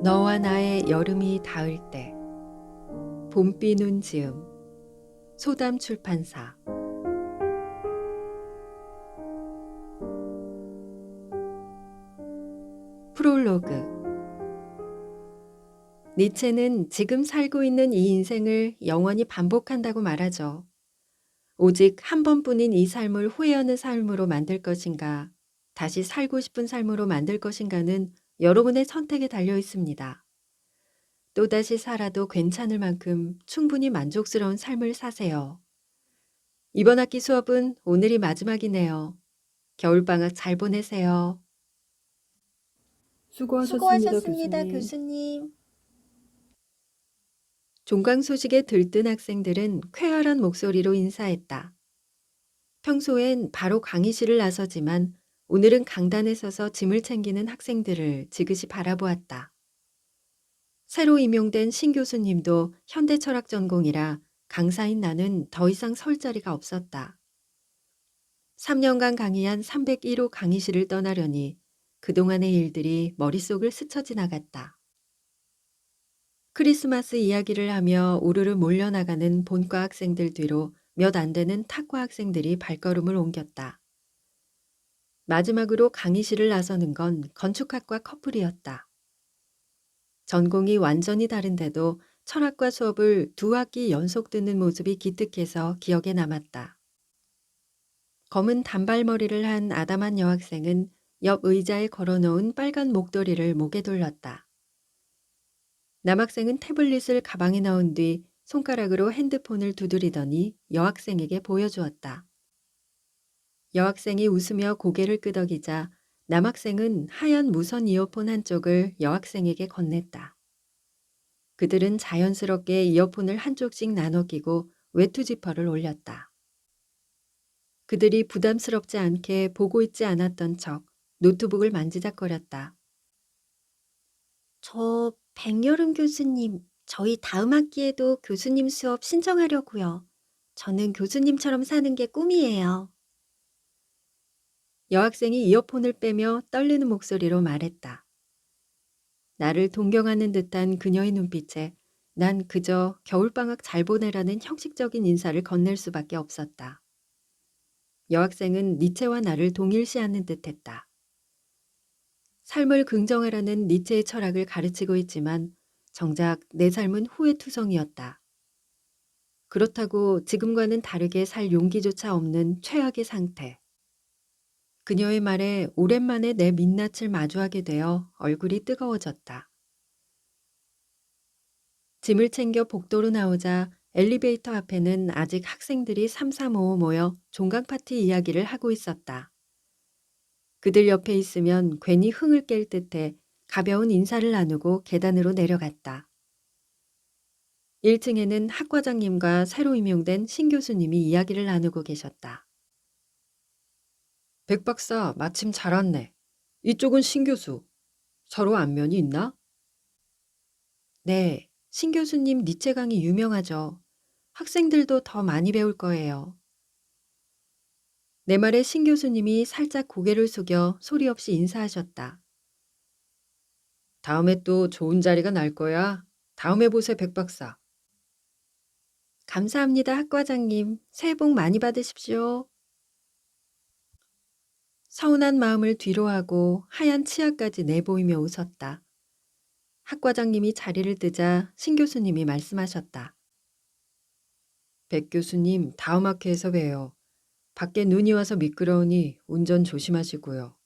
너와 나의 여름이 닿을 때 봄비 눈 지음 소담 출판사. 프롤로그. 니체는 지금 살고 있는 이 인생을 영원히 반복한다고 말하죠. 오직 한 번뿐인 이 삶을 후회하는 삶으로 만들 것인가, 다시 살고 싶은 삶으로 만들 것인가는 여러분의 선택에 달려 있습니다. 또다시 살아도 괜찮을 만큼 충분히 만족스러운 삶을 사세요. 이번 학기 수업은 오늘이 마지막이네요. 겨울방학 잘 보내세요. 수고하셨습니다, 수고하셨습니다, 교수님. 교수님. 종강 소식에 들뜬 학생들은 쾌활한 목소리로 인사했다. 평소엔 바로 강의실을 나서지만 오늘은 강단에 서서 짐을 챙기는 학생들을 지그시 바라보았다. 새로 임용된 신 교수님도 현대철학 전공이라 강사인 나는 더 이상 설 자리가 없었다. 3년간 강의한 301호 강의실을 떠나려니 그동안의 일들이 머릿속을 스쳐 지나갔다. 크리스마스 이야기를 하며 우르르 몰려나가는 본과 학생들 뒤로 몇 안 되는 탁과 학생들이 발걸음을 옮겼다. 마지막으로 강의실을 나서는 건 건축학과 커플이었다. 전공이 완전히 다른데도 철학과 수업을 2학기 연속 듣는 모습이 기특해서 기억에 남았다. 검은 단발머리를 한 아담한 여학생은 옆 의자에 걸어놓은 빨간 목도리를 목에 둘렀다. 남학생은 태블릿을 가방에 넣은 뒤 손가락으로 핸드폰을 두드리더니 여학생에게 보여주었다. 여학생이 웃으며 고개를 끄덕이자 남학생은 하얀 무선 이어폰 한쪽을 여학생에게 건넸다. 그들은 자연스럽게 이어폰을 한쪽씩 나눠 끼고 외투 지퍼를 올렸다. 그들이 부담스럽지 않게 보고 있지 않았던 척 노트북을 만지작거렸다. 저 백여름 교수님, 저희 다음 학기에도 교수님 수업 신청하려고요. 저는 교수님처럼 사는 게 꿈이에요. 여학생이 이어폰을 빼며 떨리는 목소리로 말했다. 나를 동경하는 듯한 그녀의 눈빛에 난 그저 겨울방학 잘 보내라는 형식적인 인사를 건넬 수밖에 없었다. 여학생은 니체와 나를 동일시하는 듯했다. 삶을 긍정하라는 니체의 철학을 가르치고 있지만 정작 내 삶은 후회투성이었다. 그렇다고 지금과는 다르게 살 용기조차 없는 최악의 상태. 그녀의 말에 오랜만에 내 민낯을 마주하게 되어 얼굴이 뜨거워졌다. 짐을 챙겨 복도로 나오자 엘리베이터 앞에는 아직 학생들이 삼삼오오 모여 종강 파티 이야기를 하고 있었다. 그들 옆에 있으면 괜히 흥을 깰 듯해 가벼운 인사를 나누고 계단으로 내려갔다. 1층에는 학과장님과 새로 임용된 신 교수님이 이야기를 나누고 계셨다. 백 박사 마침 잘 왔네. 이쪽은 신 교수. 서로 안면이 있나? 네, 신 교수님 니체 강의 유명하죠. 학생들도 더 많이 배울 거예요. 내 말에 신 교수님이 살짝 고개를 숙여 소리 없이 인사하셨다. 다음에 또 좋은 자리가 날 거야. 다음에 보세 백 박사. 감사합니다, 학과장님. 새해 복 많이 받으십시오. 서운한 마음을 뒤로하고 하얀 치아까지 내보이며 웃었다. 학과장님이 자리를 뜨자 신 교수님이 말씀하셨다. 백 교수님, 다음 학회에서 봬요. 밖에 눈이 와서 미끄러우니 운전 조심하시고요.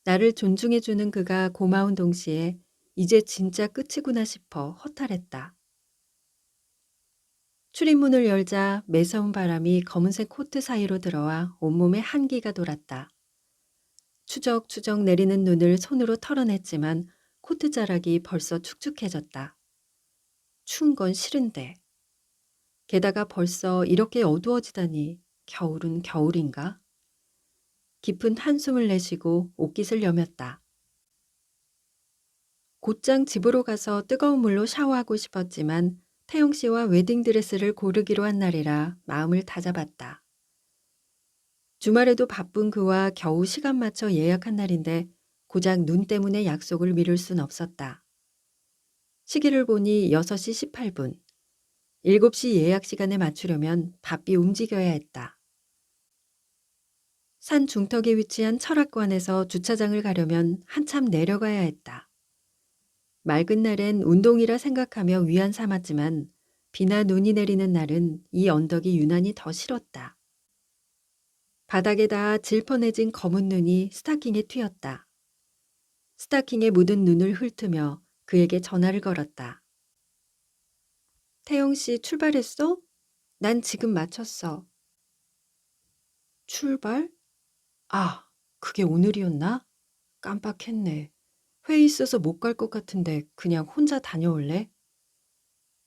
나를 존중해주는 그가 고마운 동시에 이제 진짜 끝이구나 싶어 허탈했다. 출입문을 열자 매서운 바람이 검은색 코트 사이로 들어와 온몸에 한기가 돌았다. 추적추적 내리는 눈을 손으로 털어냈지만 코트 자락이 벌써 축축해졌다. 추운 건 싫은데. 게다가 벌써 이렇게 어두워지다니 겨울은 겨울인가? 깊은 한숨을 내쉬고 옷깃을 여몄다. 곧장 집으로 가서 뜨거운 물로 샤워하고 싶었지만 태영 씨와 웨딩드레스를 고르기로 한 날이라 마음을 다잡았다. 주말에도 바쁜 그와 겨우 시간 맞춰 예약한 날인데 고작 눈 때문에 약속을 미룰 순 없었다. 시계를 보니 6시 18분. 7시 예약 시간에 맞추려면 바삐 움직여야 했다. 산 중턱에 위치한 철학관에서 주차장을 가려면 한참 내려가야 했다. 맑은 날엔 운동이라 생각하며 위안 삼았지만 비나 눈이 내리는 날은 이 언덕이 유난히 더 싫었다. 바닥에 닿아 질펀해진 검은 눈이 스타킹에 튀었다. 스타킹에 묻은 눈을 훑으며 그에게 전화를 걸었다. 태영 씨 출발했어? 난 지금 마쳤어. 출발? 아, 그게 오늘이었나? 깜빡했네. 회의 있어서 못 갈 것 같은데 그냥 혼자 다녀올래?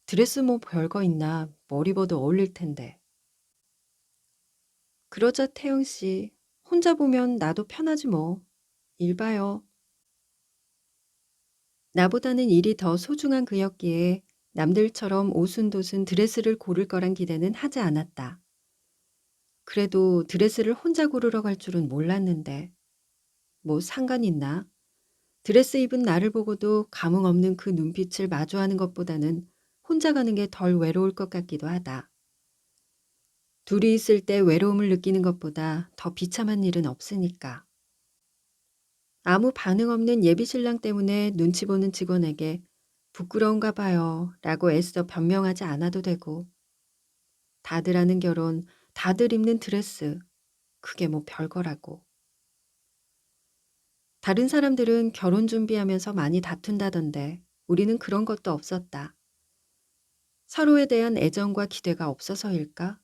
드레스 뭐 별거 있나? 머리 봐도 어울릴 텐데. 그러자 태영 씨, 혼자 보면 나도 편하지 뭐. 일 봐요. 나보다는 일이 더 소중한 그였기에 남들처럼 오순도순 드레스를 고를 거란 기대는 하지 않았다. 그래도 드레스를 혼자 고르러 갈 줄은 몰랐는데. 뭐 상관 있나? 드레스 입은 나를 보고도 감흥 없는 그 눈빛을 마주하는 것보다는 혼자 가는 게 덜 외로울 것 같기도 하다. 둘이 있을 때 외로움을 느끼는 것보다 더 비참한 일은 없으니까. 아무 반응 없는 예비신랑 때문에 눈치 보는 직원에게 부끄러운가 봐요 라고 애써 변명하지 않아도 되고, 다들 하는 결혼, 다들 입는 드레스, 그게 뭐 별거라고. 다른 사람들은 결혼 준비하면서 많이 다툰다던데 우리는 그런 것도 없었다. 서로에 대한 애정과 기대가 없어서일까?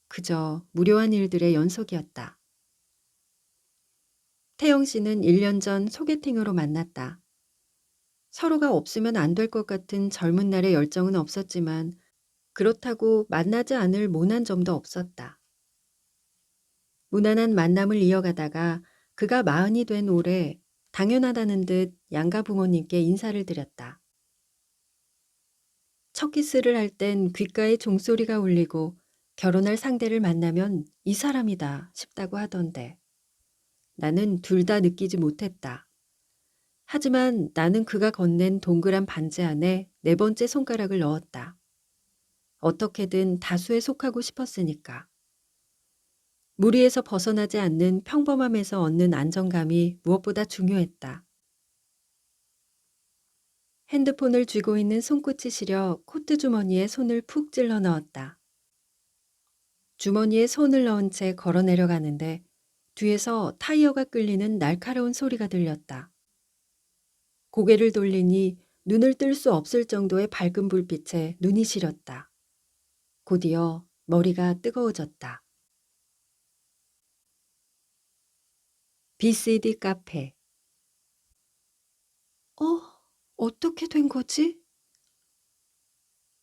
그저 무료한 일들의 연속이었다. 태영 씨는 1년 전 소개팅으로 만났다. 서로가 없으면 안 될 것 같은 젊은 날의 열정은 없었지만 그렇다고 만나지 않을 모난 점도 없었다. 무난한 만남을 이어가다가 그가 40이 된 올해 당연하다는 듯 양가 부모님께 인사를 드렸다. 첫 키스를 할 땐 귓가에 종소리가 울리고 결혼할 상대를 만나면 이 사람이다 싶다고 하던데 나는 둘 다 느끼지 못했다. 하지만 나는 그가 건넨 동그란 반지 안에 4번째 손가락을 넣었다. 어떻게든 다수에 속하고 싶었으니까. 무리에서 벗어나지 않는 평범함에서 얻는 안정감이 무엇보다 중요했다. 핸드폰을 쥐고 있는 손끝이 시려 코트 주머니에 손을 푹 찔러 넣었다. 주머니에 손을 넣은 채 걸어 내려가는데 뒤에서 타이어가 끌리는 날카로운 소리가 들렸다. 고개를 돌리니 눈을 뜰 수 없을 정도의 밝은 불빛에 눈이 시렸다. 곧이어 머리가 뜨거워졌다. BCD 카페. 어떻게 된 거지?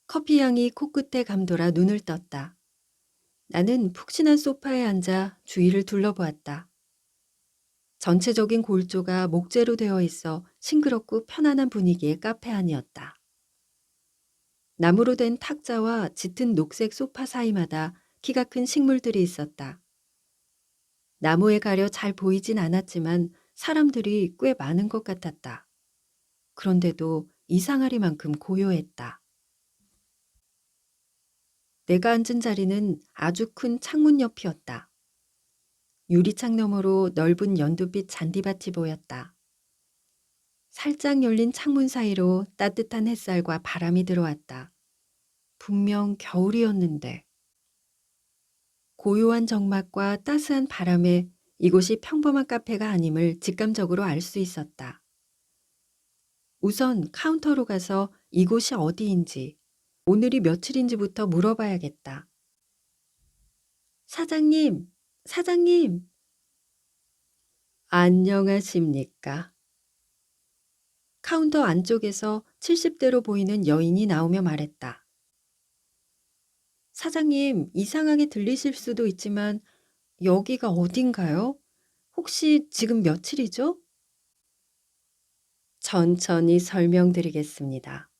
커피 향이 코끝에 감돌아 눈을 떴다. 나는 푹신한 소파에 앉아 주위를 둘러보았다. 전체적인 골조가 목재로 되어 있어 싱그럽고 편안한 분위기의 카페 안이었다. 나무로 된 탁자와 짙은 녹색 소파 사이마다 키가 큰 식물들이 있었다. 나무에 가려 잘 보이진 않았지만 사람들이 꽤 많은 것 같았다. 그런데도 이상하리만큼 고요했다. 내가 앉은 자리는 아주 큰 창문 옆이었다. 유리창 너머로 넓은 연두빛 잔디밭이 보였다. 살짝 열린 창문 사이로 따뜻한 햇살과 바람이 들어왔다. 분명 겨울이었는데. 고요한 정막과 따스한 바람에 이곳이 평범한 카페가 아님을 직감적으로 알 수 있었다. 우선 카운터로 가서 이곳이 어디인지, 오늘이 며칠인지부터 물어봐야겠다. 사장님, 사장님. 안녕하십니까? 카운터 안쪽에서 70대로 보이는 여인이 나오며 말했다. 사장님, 이상하게 들리실 수도 있지만 여기가 어딘가요? 혹시 지금 며칠이죠? 천천히 설명드리겠습니다.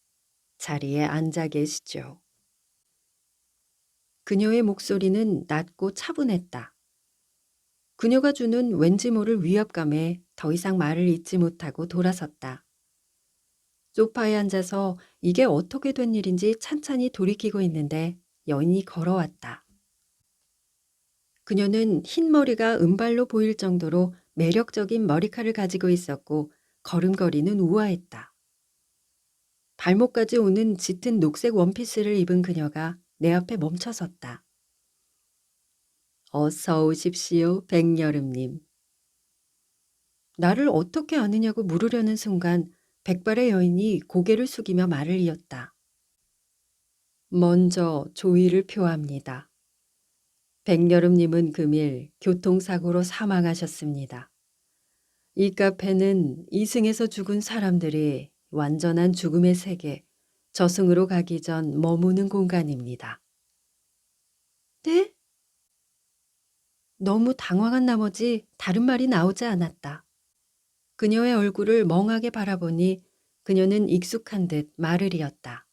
자리에 앉아 계시죠. 그녀의 목소리는 낮고 차분했다. 그녀가 주는 왠지 모를 위압감에 더 이상 말을 잇지 못하고 돌아섰다. 소파에 앉아서 이게 어떻게 된 일인지 찬찬히 돌이키고 있는데 여인이 걸어왔다. 그녀는 흰 머리가 은발로 보일 정도로 매력적인 머리칼을 가지고 있었고 걸음걸이는 우아했다. 발목까지 오는 짙은 녹색 원피스를 입은 그녀가 내 앞에 멈춰섰다. 어서 오십시오, 백여름님. 나를 어떻게 아느냐고 물으려는 순간 백발의 여인이 고개를 숙이며 말을 이었다. 먼저 조의를 표합니다. 백여름님은 금일 교통사고로 사망하셨습니다. 이 카페는 이승에서 죽은 사람들이 완전한 죽음의 세계, 저승으로 가기 전 머무는 공간입니다. 네? 너무 당황한 나머지 다른 말이 나오지 않았다. 그녀의 얼굴을 멍하게 바라보니 그녀는 익숙한 듯 말을 이었다.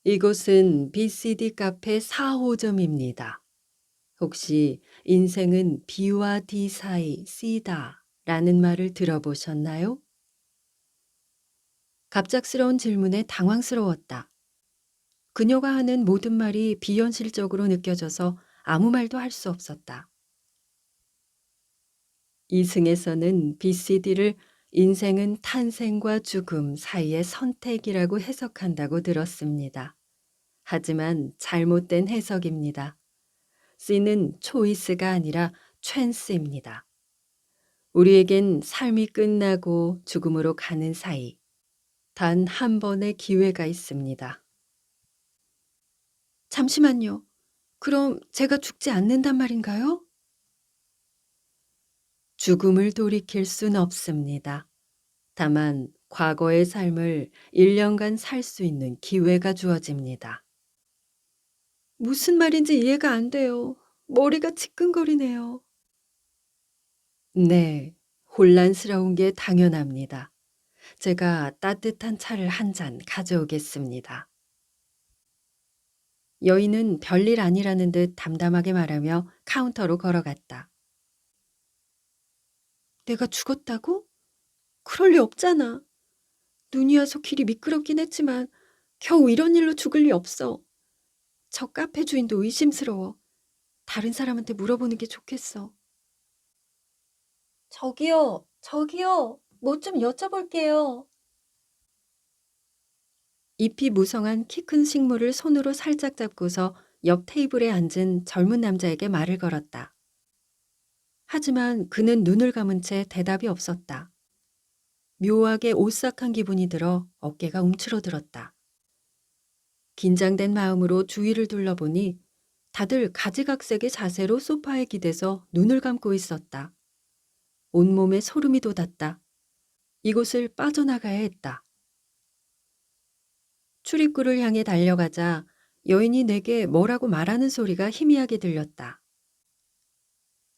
이곳은 BCD 카페 4호점입니다. 혹시 인생은 B와 D 사이 C다 라는 말을 들어보셨나요? 갑작스러운 질문에 당황스러웠다. 그녀가 하는 모든 말이 비현실적으로 느껴져서 아무 말도 할 수 없었다. 이승에서는 BCD를 인생은 탄생과 죽음 사이의 선택이라고 해석한다고 들었습니다. 하지만 잘못된 해석입니다. C는 초이스가 아니라 찬스입니다. 우리에겐 삶이 끝나고 죽음으로 가는 사이 단 한 번의 기회가 있습니다. 잠시만요. 그럼 제가 죽지 않는단 말인가요? 죽음을 돌이킬 순 없습니다. 다만 과거의 삶을 1년간 살 수 있는 기회가 주어집니다. 무슨 말인지 이해가 안 돼요. 머리가 지끈거리네요. 네, 혼란스러운 게 당연합니다. 제가 따뜻한 차를 한 잔 가져오겠습니다. 여인은 별일 아니라는 듯 담담하게 말하며 카운터로 걸어갔다. 내가 죽었다고? 그럴 리 없잖아. 눈이 와서 길이 미끄럽긴 했지만 겨우 이런 일로 죽을 리 없어. 저 카페 주인도 의심스러워. 다른 사람한테 물어보는 게 좋겠어. 저기요. 뭐 좀 여쭤볼게요. 잎이 무성한 키 큰 식물을 손으로 살짝 잡고서 옆 테이블에 앉은 젊은 남자에게 말을 걸었다. 하지만 그는 눈을 감은 채 대답이 없었다. 묘하게 오싹한 기분이 들어 어깨가 움츠러들었다. 긴장된 마음으로 주위를 둘러보니 다들 가지각색의 자세로 소파에 기대서 눈을 감고 있었다. 온몸에 소름이 돋았다. 이곳을 빠져나가야 했다. 출입구를 향해 달려가자 여인이 내게 뭐라고 말하는 소리가 희미하게 들렸다.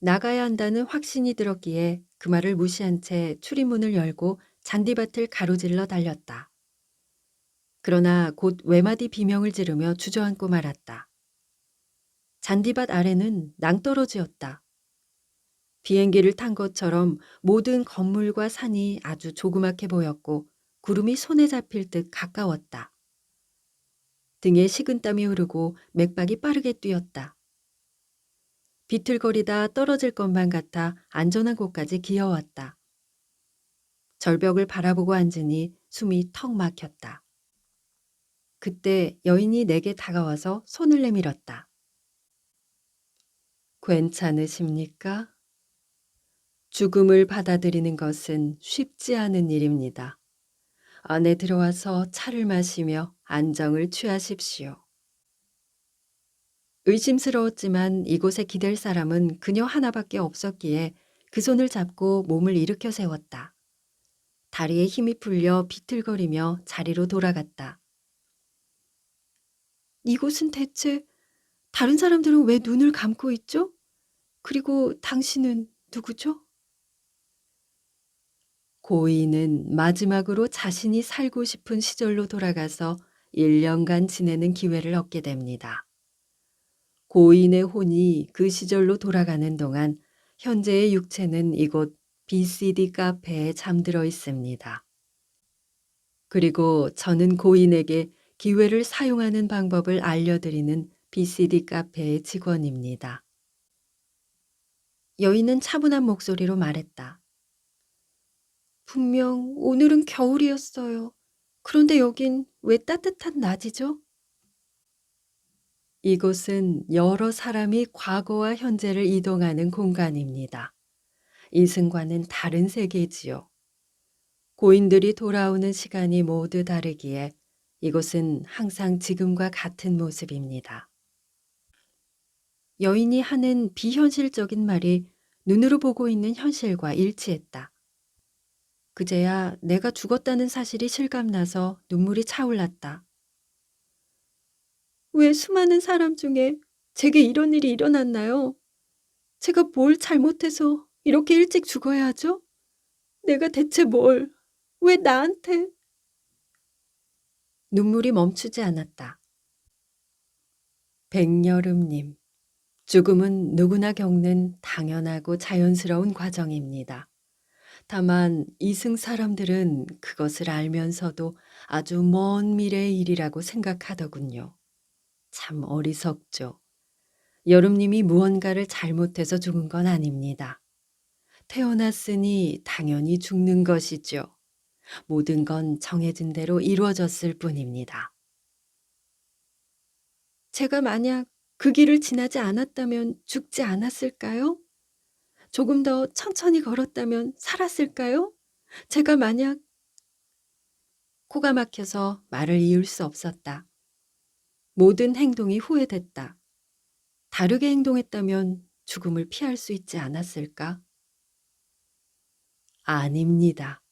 나가야 한다는 확신이 들었기에 그 말을 무시한 채 출입문을 열고 잔디밭을 가로질러 달렸다. 그러나 곧 외마디 비명을 지르며 주저앉고 말았다. 잔디밭 아래는 낭떠러지였다. 비행기를 탄 것처럼 모든 건물과 산이 아주 조그맣게 보였고 구름이 손에 잡힐 듯 가까웠다. 등에 식은땀이 흐르고 맥박이 빠르게 뛰었다. 비틀거리다 떨어질 것만 같아 안전한 곳까지 기어왔다. 절벽을 바라보고 앉으니 숨이 턱 막혔다. 그때 여인이 내게 다가와서 손을 내밀었다. 괜찮으십니까? 죽음을 받아들이는 것은 쉽지 않은 일입니다. 안에 들어와서 차를 마시며 안정을 취하십시오. 의심스러웠지만 이곳에 기댈 사람은 그녀 하나밖에 없었기에 그 손을 잡고 몸을 일으켜 세웠다. 다리에 힘이 풀려 비틀거리며 자리로 돌아갔다. 이곳은 대체 다른 사람들은 왜 눈을 감고 있죠? 그리고 당신은 누구죠? 고인은 마지막으로 자신이 살고 싶은 시절로 돌아가서 1년간 지내는 기회를 얻게 됩니다. 고인의 혼이 그 시절로 돌아가는 동안 현재의 육체는 이곳 BCD 카페에 잠들어 있습니다. 그리고 저는 고인에게 기회를 사용하는 방법을 알려드리는 BCD 카페의 직원입니다. 여인은 차분한 목소리로 말했다. 분명 오늘은 겨울이었어요. 그런데 여긴 왜 따뜻한 낮이죠? 이곳은 여러 사람이 과거와 현재를 이동하는 공간입니다. 이승과는 다른 세계지요. 고인들이 돌아오는 시간이 모두 다르기에 이곳은 항상 지금과 같은 모습입니다. 여인이 하는 비현실적인 말이 눈으로 보고 있는 현실과 일치했다. 그제야 내가 죽었다는 사실이 실감나서 눈물이 차올랐다. 왜 수많은 사람 중에 제게 이런 일이 일어났나요? 제가 뭘 잘못해서 이렇게 일찍 죽어야 하죠? 내가 대체 뭘, 왜 나한테? 눈물이 멈추지 않았다. 백여름님, 죽음은 누구나 겪는 당연하고 자연스러운 과정입니다. 다만 이승 사람들은 그것을 알면서도 아주 먼 미래의 일이라고 생각하더군요. 참 어리석죠. 여름님이 무언가를 잘못해서 죽은 건 아닙니다. 태어났으니 당연히 죽는 것이죠. 모든 건 정해진 대로 이루어졌을 뿐입니다. 제가 만약 그 길을 지나지 않았다면 죽지 않았을까요? 조금 더 천천히 걸었다면 살았을까요? 제가 만약 코가 막혀서 말을 이을 수 없었다. 모든 행동이 후회됐다. 다르게 행동했다면 죽음을 피할 수 있지 않았을까? 아닙니다.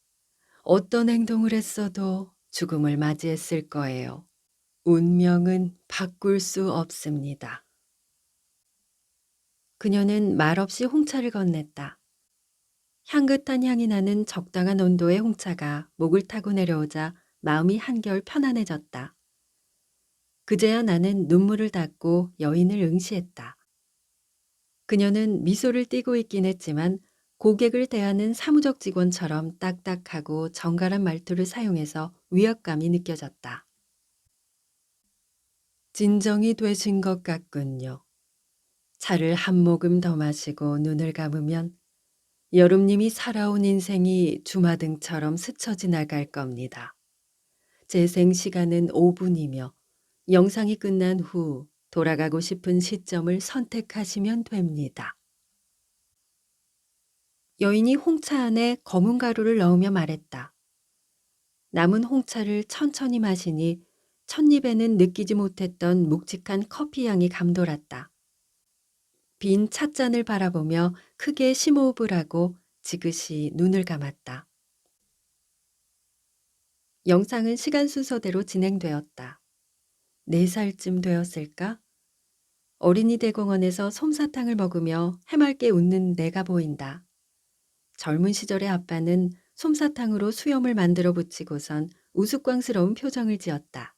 어떤 행동을 했어도 죽음을 맞이했을 거예요. 운명은 바꿀 수 없습니다. 그녀는 말없이 홍차를 건넸다. 향긋한 향이 나는 적당한 온도의 홍차가 목을 타고 내려오자 마음이 한결 편안해졌다. 그제야 나는 눈물을 닦고 여인을 응시했다. 그녀는 미소를 띠고 있긴 했지만 고객을 대하는 사무적 직원처럼 딱딱하고 정갈한 말투를 사용해서 위압감이 느껴졌다. 진정이 되신 것 같군요. 차를 한 모금 더 마시고 눈을 감으면 여름님이 살아온 인생이 주마등처럼 스쳐 지나갈 겁니다. 재생 시간은 5분이며 영상이 끝난 후 돌아가고 싶은 시점을 선택하시면 됩니다. 여인이 홍차 안에 검은 가루를 넣으며 말했다. 남은 홍차를 천천히 마시니 첫입에는 느끼지 못했던 묵직한 커피 향이 감돌았다. 빈 찻잔을 바라보며 크게 심호흡을 하고 지그시 눈을 감았다. 영상은 시간 순서대로 진행되었다. 4살쯤 되었을까? 어린이 대공원에서 솜사탕을 먹으며 해맑게 웃는 내가 보인다. 젊은 시절의 아빠는 솜사탕으로 수염을 만들어 붙이고선 우스꽝스러운 표정을 지었다.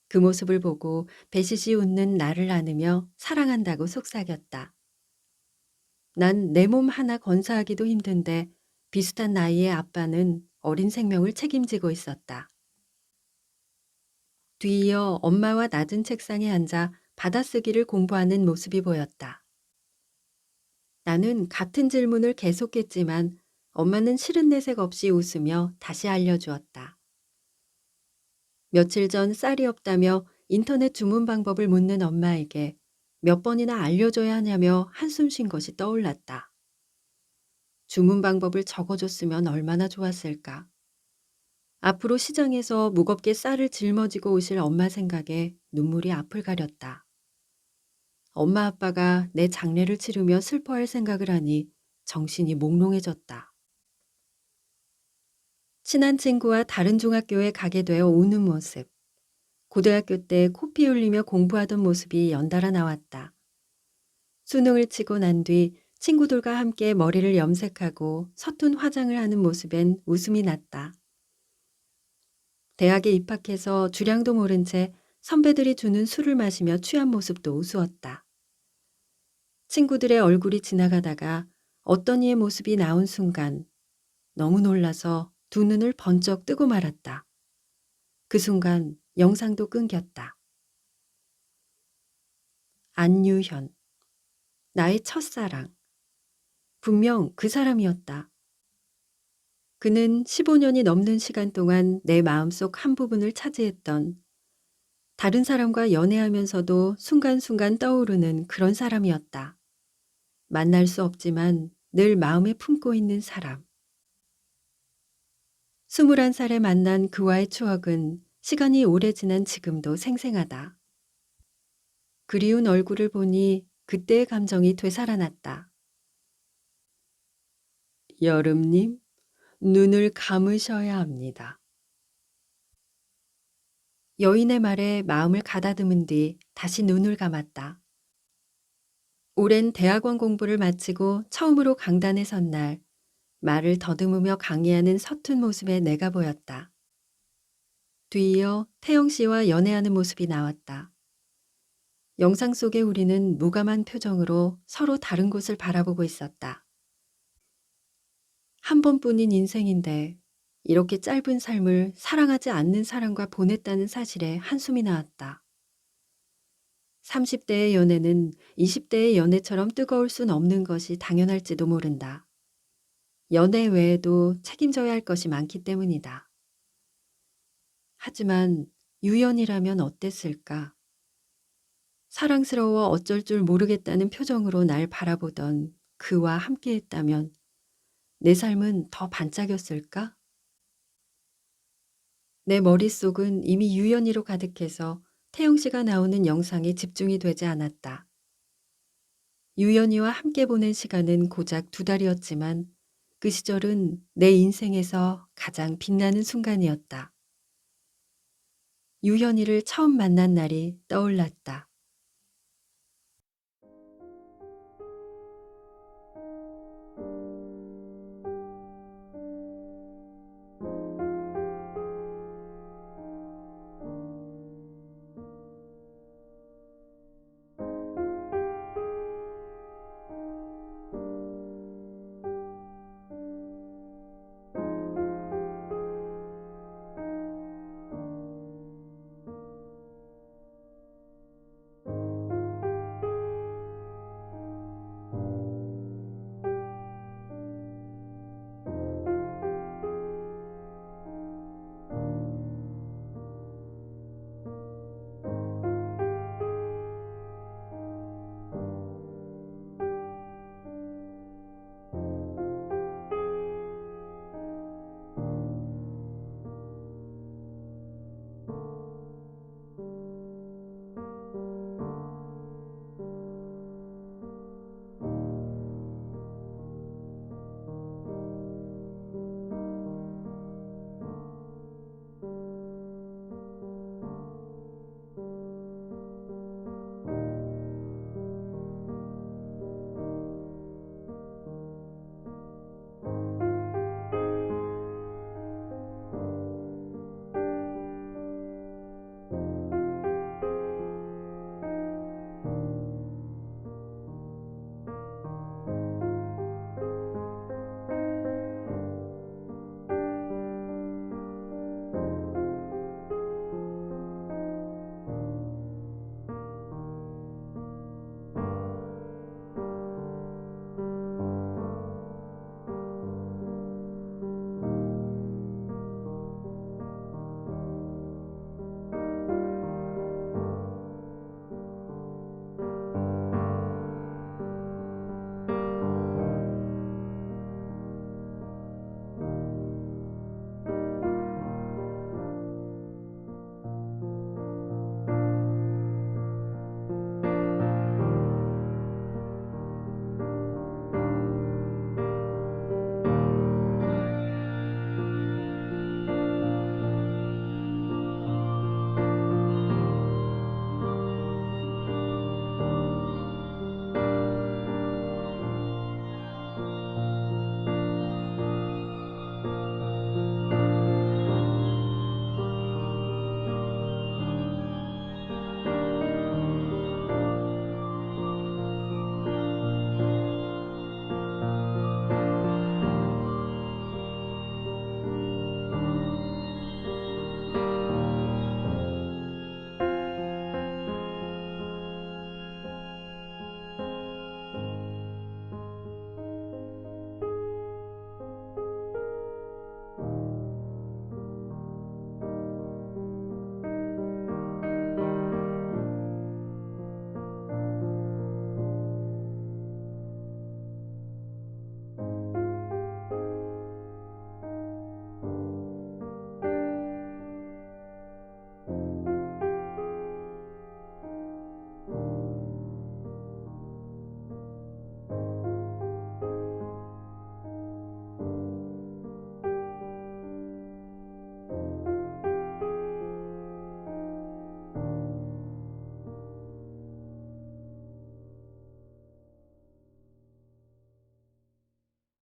그 모습을 보고 배시시 웃는 나를 안으며 사랑한다고 속삭였다. 난 내 몸 하나 건사하기도 힘든데 비슷한 나이의 아빠는 어린 생명을 책임지고 있었다. 뒤이어 엄마와 낮은 책상에 앉아 받아쓰기를 공부하는 모습이 보였다. 나는 같은 질문을 계속했지만 엄마는 싫은 내색 없이 웃으며 다시 알려주었다. 며칠 전 쌀이 없다며 인터넷 주문 방법을 묻는 엄마에게 몇 번이나 알려줘야 하냐며 한숨 쉰 것이 떠올랐다. 주문 방법을 적어줬으면 얼마나 좋았을까. 앞으로 시장에서 무겁게 쌀을 짊어지고 오실 엄마 생각에 눈물이 앞을 가렸다. 엄마 아빠가 내 장례를 치르며 슬퍼할 생각을 하니 정신이 몽롱해졌다. 친한 친구와 다른 중학교에 가게 되어 우는 모습. 고등학교 때 코피 흘리며 공부하던 모습이 연달아 나왔다. 수능을 치고 난 뒤 친구들과 함께 머리를 염색하고 서툰 화장을 하는 모습엔 웃음이 났다. 대학에 입학해서 주량도 모른 채 선배들이 주는 술을 마시며 취한 모습도 우스웠다. 친구들의 얼굴이 지나가다가 어떤 이의 모습이 나온 순간 너무 놀라서 두 눈을 번쩍 뜨고 말았다. 그 순간 영상도 끊겼다. 안유현. 나의 첫사랑. 분명 그 사람이었다. 그는 15년이 넘는 시간 동안 내 마음속 한 부분을 차지했던, 다른 사람과 연애하면서도 순간순간 떠오르는 그런 사람이었다. 만날 수 없지만 늘 마음에 품고 있는 사람. 21살에 만난 그와의 추억은 시간이 오래 지난 지금도 생생하다. 그리운 얼굴을 보니 그때의 감정이 되살아났다. 여름님, 눈을 감으셔야 합니다. 여인의 말에 마음을 가다듬은 뒤 다시 눈을 감았다. 오랜 대학원 공부를 마치고 처음으로 강단에 선 날, 말을 더듬으며 강의하는 서툰 모습의 내가 보였다. 뒤이어 태영 씨와 연애하는 모습이 나왔다. 영상 속의 우리는 무감한 표정으로 서로 다른 곳을 바라보고 있었다. 한 번뿐인 인생인데 이렇게 짧은 삶을 사랑하지 않는 사람과 보냈다는 사실에 한숨이 나왔다. 30대의 연애는 20대의 연애처럼 뜨거울 순 없는 것이 당연할지도 모른다. 연애 외에도 책임져야 할 것이 많기 때문이다. 하지만 유연이라면 어땠을까? 사랑스러워 어쩔 줄 모르겠다는 표정으로 날 바라보던 그와 함께했다면 내 삶은 더 반짝였을까? 내 머릿속은 이미 유연이로 가득해서 태영 씨가 나오는 영상에 집중이 되지 않았다. 유연이와 함께 보낸 시간은 고작 2달이었지만 그 시절은 내 인생에서 가장 빛나는 순간이었다. 유연이를 처음 만난 날이 떠올랐다.